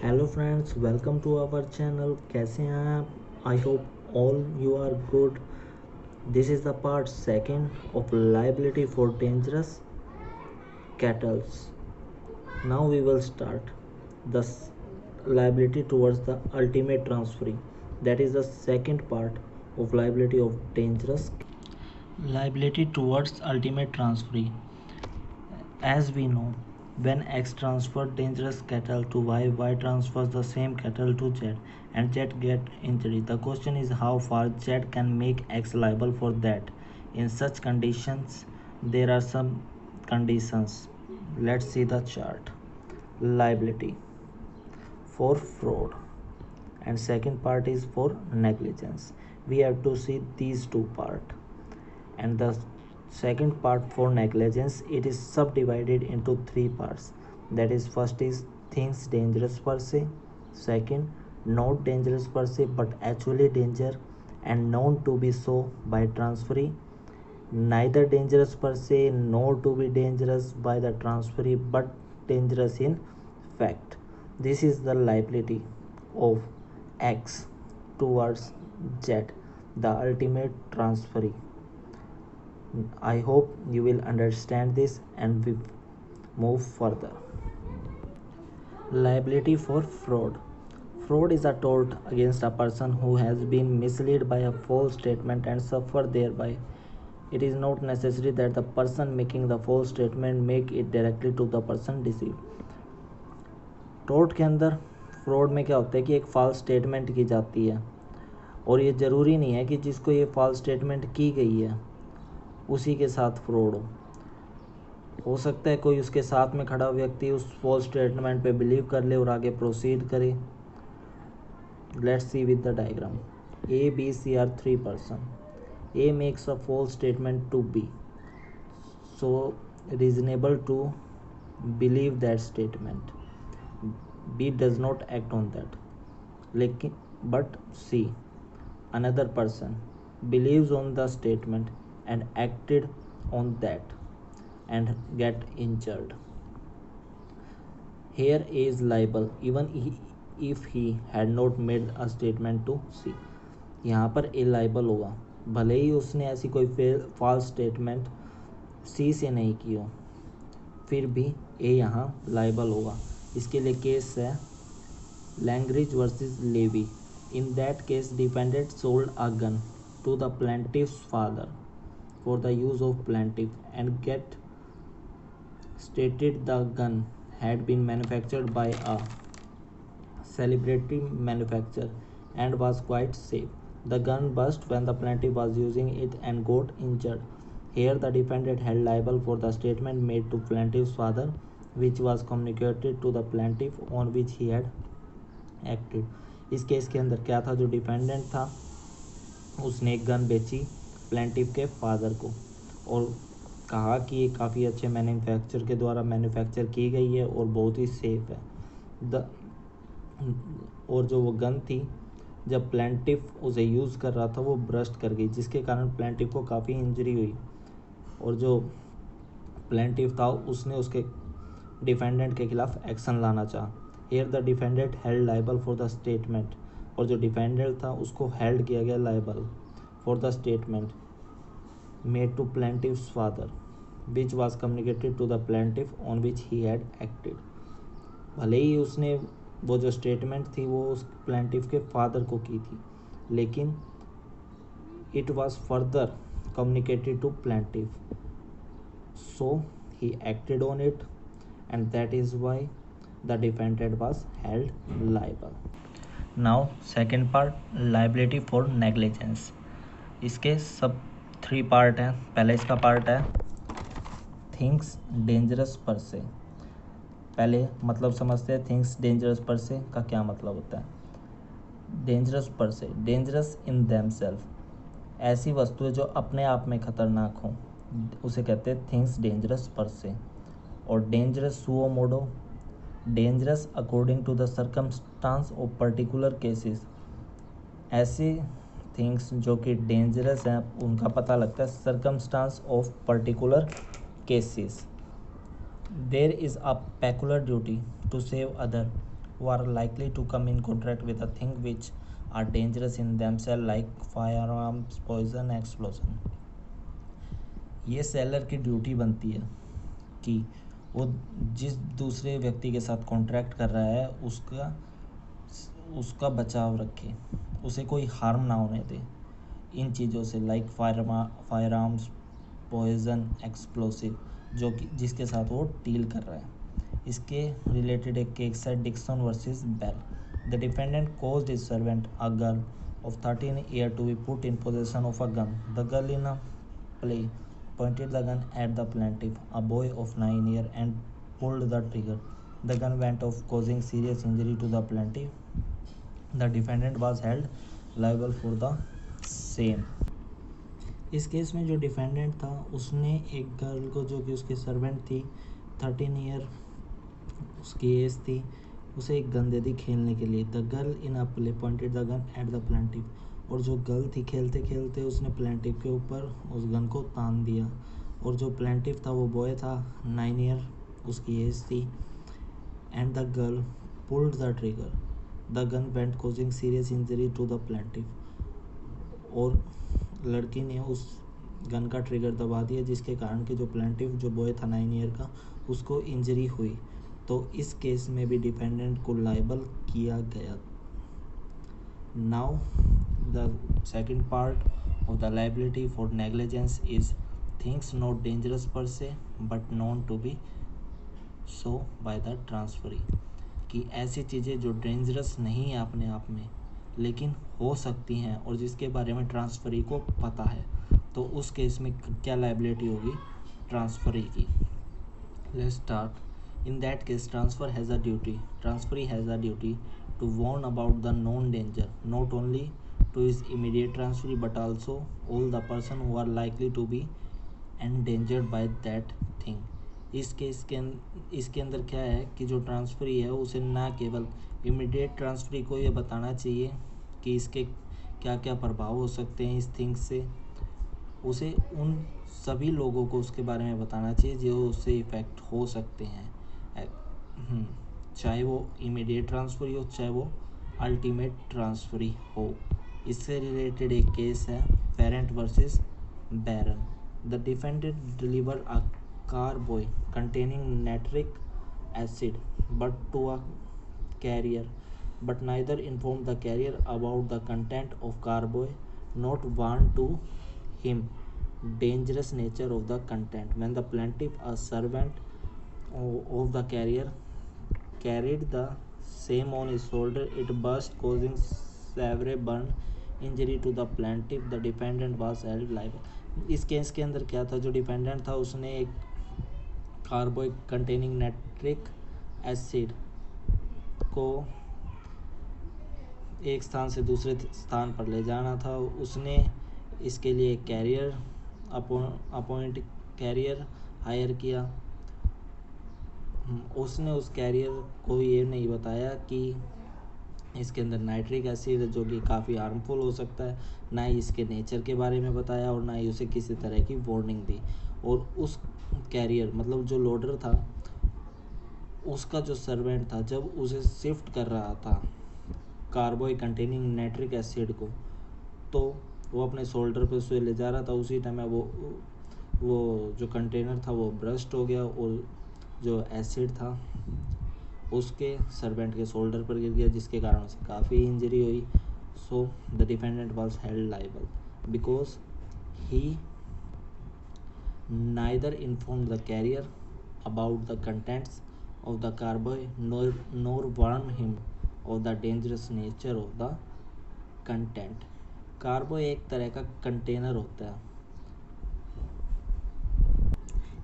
Hello friends, welcome to our channel. कैसे हैं आप? I hope all you are good. This is the part second of liability for dangerous kettles. Now we will start the liability towards the ultimate transferee. That is the second part of liability of dangerous liability towards ultimate transferee. As we know, when X transferred dangerous cattle to Y transfers the same cattle to Z, and Z get injury. The question is how far Z can make X liable for that. In such conditions, there are some conditions. Let's see the chart. Liability for fraud, and second part is for negligence. We have to see these two parts. And the second part for negligence, it is subdivided into three parts. That is, first is things dangerous per se, second not dangerous per se but actually danger and known to be so by transferee, neither dangerous per se nor to be dangerous by the transferee but dangerous in fact. This is the liability of X towards Z, the ultimate transferee. I hope you will understand this and we move further. Liability for fraud. Fraud is a tort against a person who has been misled by a false statement and suffer thereby. It is not necessary that the person making the false statement make it directly to the person deceived. Tort के अंदर fraud में क्या होता है कि एक false statement की जाती है और ये ज़रूरी नहीं है कि जिसको ये फॉल्स स्टेटमेंट की गई है उसी के साथ फ्रॉड हो सकता है कोई उसके साथ में खड़ा व्यक्ति उस फॉल्स स्टेटमेंट पे बिलीव कर ले और आगे प्रोसीड करे. Let's see with the diagram. A, B, C are three person. A makes a false statement to B, so reasonable to believe that statement. B does not act on that. But C, another person, believes on the statement and acted on that and get injured. Here A is liable even if he had not made a statement to C. यहाँ पर A liable होगा भले ही उसने ऐसी कोई false statement C से नहीं की हो, फिर भी A यहाँ लाइबल होगा. इसके लिए केस है Langridge versus Levy. In that case defendant sold a gun to the plaintiff's father for the use of plaintiff and get stated the gun had been manufactured by a celebrity manufacturer and was quite safe. The gun burst when the plaintiff was using it and got injured. Here the defendant held liable for the statement made to plaintiff's father which was communicated to the plaintiff on which he had acted. इस case के अंदर क्या था, जो defendant था उसने एक gun बेची प्लेंटिफ के फादर को और कहा कि ये काफ़ी अच्छे मैन्युफैक्चर के द्वारा मैन्युफैक्चर की गई है और बहुत ही सेफ है. और जो वो गन थी जब प्लेंटिफ उसे यूज़ कर रहा था वो ब्रस्ट कर गई जिसके कारण प्लेंटिफ को काफ़ी इंजरी हुई और जो प्लेंटिफ था उसने उसके डिफेंडेंट के खिलाफ एक्शन लाना चाहा. Here the defendant held liable for the statement और जो डिफेंडेंट था उसको हेल्ड किया गया liable for the statement made to plaintiff's father which was communicated to the plaintiff on which he had acted. भले ही उसने वो जो स्टेटमेंट थी वो उस प्लेंटिफ के फादर को की थी लेकिन it was further communicated to plaintiff, so he acted on it and that is why the defendant was held liable. Now second part, liability for negligence. इसके सब थ्री पार्ट हैं. पहले इसका पार्ट है थिंग्स डेंजरस पर से. पहले मतलब समझते हैं थिंग्स डेंजरस पर से का क्या मतलब होता है. डेंजरस पर से, डेंजरस इन देमसेल्फ, ऐसी वस्तुएं जो अपने आप में खतरनाक हों उसे कहते हैं थिंग्स डेंजरस पर से. और dangerous suo modo, dangerous according to the circumstances of particular cases. ऐसे थिंग्स जो कि डेंजरस हैं उनका पता लगता है circumstances of particular cases. There is a peculiar duty to save other who are likely to come in contact with a thing which are dangerous in themselves like firearms, poison, explosion. ये seller की duty बनती है कि वो जिस दूसरे व्यक्ति के साथ कॉन्ट्रैक्ट कर रहा है उसका बचाव रखे, उसे कोई हार्म ना होने दे इन चीज़ों से, like firearms, poison, explosive, जो कि जिसके साथ वो डील कर रहा है। इसके रिलेटेड एक केस है Dixon versus Bell. The defendant caused his servant a girl of 13 years to be put in possession of a gun. The girl in a play pointed the gun at the plaintiff, a boy of 9 years, and pulled the trigger. The gun went off, causing serious injury to the plaintiff. The defendant was held liable for the same. इस case में जो defendant था उसने एक girl को, जो कि उसकी सर्वेंट थी, 13 ईयर उसकी एज थी, उसे एक गन दे दी खेलने के लिए। The girl in a play pointed the gun at the plaintiff, और जो गर्ल थी खेलते खेलते उसने प्लेंटिव के ऊपर उस गन को तान दिया, और जो प्लेंटिव था वो बॉय था, 9 ईयर उसकी एज थी। And the girl pulled the trigger, the gun went causing serious injury to the plaintiff, और लड़की ने उस गन का ट्रिगर दबा दिया जिसके कारण कि जो प्लेंटिव, जो बॉय था 9 ईयर का, उसको इंजरी हुई। तो इस केस में भी डिफेंडेंट को लायबल किया गया। Now the second part of the liability for negligence is things not dangerous per se but known to be so by the transferee, कि ऐसी चीज़ें जो डेंजरस नहीं है अपने आप में लेकिन हो सकती हैं और जिसके बारे में ट्रांसफरी को पता है, तो उस केस में क्या लायबिलिटी होगी ट्रांसफरी की। Let's start. In that case, transferee has a duty to warn about the known danger, not only to his immediate transferee but also all the person who are likely to be endangered by that thing. इसके अंदर क्या है कि जो transferee है उसे ना केवल इमीडिएट ट्रांसफरी को ये बताना चाहिए कि इसके क्या क्या प्रभाव हो सकते हैं इस थिंग से, उसे उन सभी लोगों को उसके बारे में बताना चाहिए जो उससे इफ़ेक्ट हो सकते हैं, चाहे वो इमीडिएट ट्रांसफरी हो चाहे वो अल्टीमेट ट्रांसफरी हो। इससे रिलेटेड एक केस है Parent versus Barron. The defendant deliver a carboy containing nitric acid but to a carrier, but neither informed the carrier about the content of carboy, not warned to him dangerous nature of the content. When the plaintiff, a servant of the carrier, carried the same on his shoulder, it burst, causing severe burn injury to the plaintiff. The defendant was held liable. इस case के अंदर क्या था, जो defendant था उसने एक कार्बोय containing nitric acid को एक स्थान से दूसरे स्थान पर ले जाना था। उसने इसके लिए कैरियर कैरियर हायर किया। उसने उस कैरियर को ये नहीं बताया कि इसके अंदर नाइट्रिक एसिड है जो कि काफ़ी हार्मफुल हो सकता है, ना ही इसके नेचर के बारे में बताया और ना ही उसे किसी तरह की वार्निंग दी। और उस कैरियर मतलब जो लोडर था उसका जो सर्वेंट था, जब उसे शिफ्ट कर रहा था कार्बोय कंटेनिंग नाइट्रिक एसिड को, तो वो अपने शोल्डर पे उसे ले जा रहा था। उसी टाइम में वो जो कंटेनर था वो ब्रस्ट हो गया और जो एसिड था उसके सर्वेंट के शोल्डर पर गिर गया, जिसके कारण उसे काफ़ी इंजरी हुई। So the defendant was held liable because he neither informed the carrier about the contents of the carboy nor warned him of the dangerous nature of the content. Carboy एक तरह का कंटेनर होता है।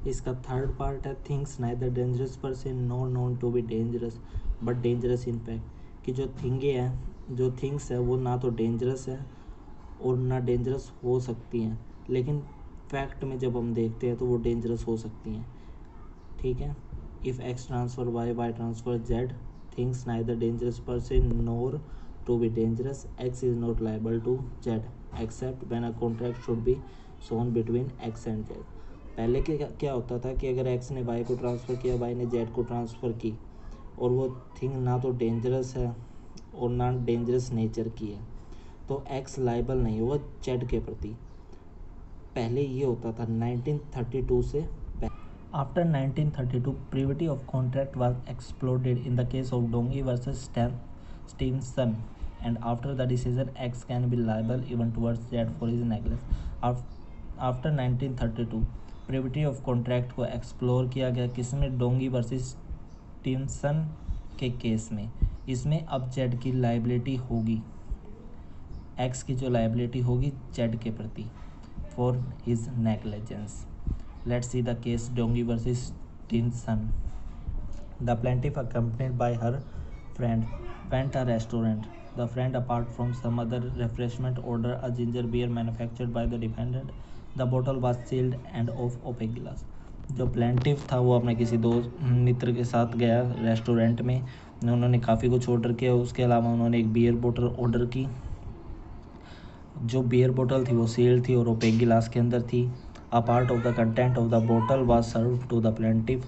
इसका third part है things neither dangerous per se not known to be dangerous but dangerous in fact, कि जो थिंगे हैं, जो थिंग्स है वो ना तो डेंजरस है और ना डेंजरस हो सकती हैं, लेकिन फैक्ट में जब हम देखते हैं तो वो डेंजरस हो सकती हैं। ठीक है। If X transfer Y transfer Z, things neither dangerous per se nor to be dangerous, X is not liable to Z except when a contract should be shown between X and Z. पहले क्या होता था कि अगर x ने Y को transfer किया, Y ने जेड को ट्रांसफ़र की, और वो थिंग ना तो डेंजरस है और ना डेंजरस नेचर की है, तो एक्स लाइबल नहीं होगा जेड के प्रति। पहले ये होता था 1932 से। After 1932 privity of contract was exploded in the case of Donoghue versus Stevenson, and after the decision X can be liable even towards Z for his neglects. After 1932 privity of contract को explore किया गया किसमें, डोंगी versus Stevenson के case में। इसमें अब Z की लाइबिलिटी होगी, एक्स की जो लाइबिलिटी होगी जेड के प्रति for his negligence. Let's see the case Donoghue versus Stevenson. The plaintiff accompanied by her friend went a restaurant. The friend, apart from some other refreshment, ordered a ginger beer manufactured by the defendant. The bottle was sealed and of opaque glass. जो plaintiff था वो अपने किसी दोस्त मित्र के साथ गया restaurant में, उन्होंने काफ़ी कुछ ऑर्डर किया। उसके अलावा उन्होंने एक बियर बोतल ऑर्डर की। जो बियर बोतल थी वो सील्ड थी और ओपेक गिलास के अंदर थी। A part of the content of the बोतल was serve to the plaintiff.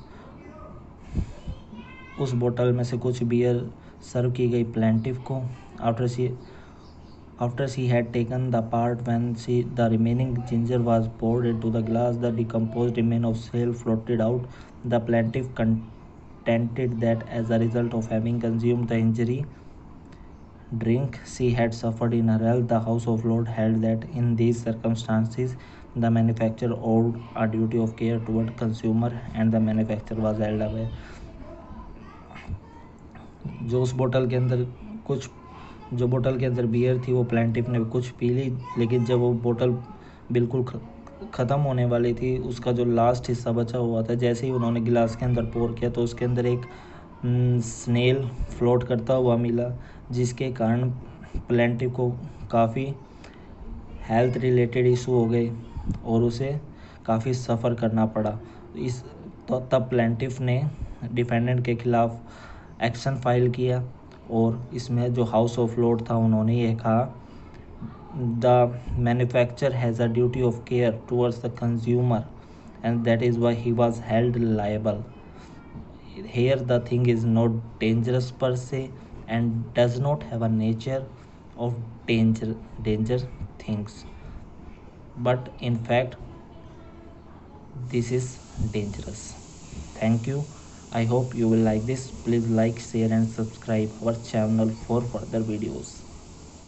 उस बोतल में से कुछ बियर सर्व की गई प्लेंटिव को। After she had taken the part when the remaining ginger was poured into the glass, the decomposed remain of sale floated out. The plaintiff contended that as a result of having consumed the injury drink she had suffered in her health, the House of Lords held that in these circumstances the manufacturer owed a duty of care toward consumer and the manufacturer was held aware. जो बोतल के अंदर beer थी वो plaintiff ने कुछ P ली, लेकिन जब वो बोतल बिल्कुल ख़त्म होने वाली थी, उसका जो लास्ट हिस्सा बचा हुआ था, जैसे ही उन्होंने गिलास के अंदर पोर किया तो उसके अंदर एक स्नेल फ्लोट करता हुआ मिला, जिसके कारण प्लेंटिफ को काफ़ी हेल्थ रिलेटेड इशू हो गए और उसे काफ़ी सफ़र करना पड़ा। तब प्लेंटिफ ने डिफेंडेंट के खिलाफ एक्शन फाइल किया और इसमें जो हाउस ऑफ लॉर्ड था उन्होंने ये कहा, the manufacturer has a duty of care towards the consumer and that is why he was held liable. Here the thing is not dangerous per se and does not have a nature of danger things, but in fact this is dangerous. Thank you. I hope you will like this. Please like, share and subscribe our channel for further videos.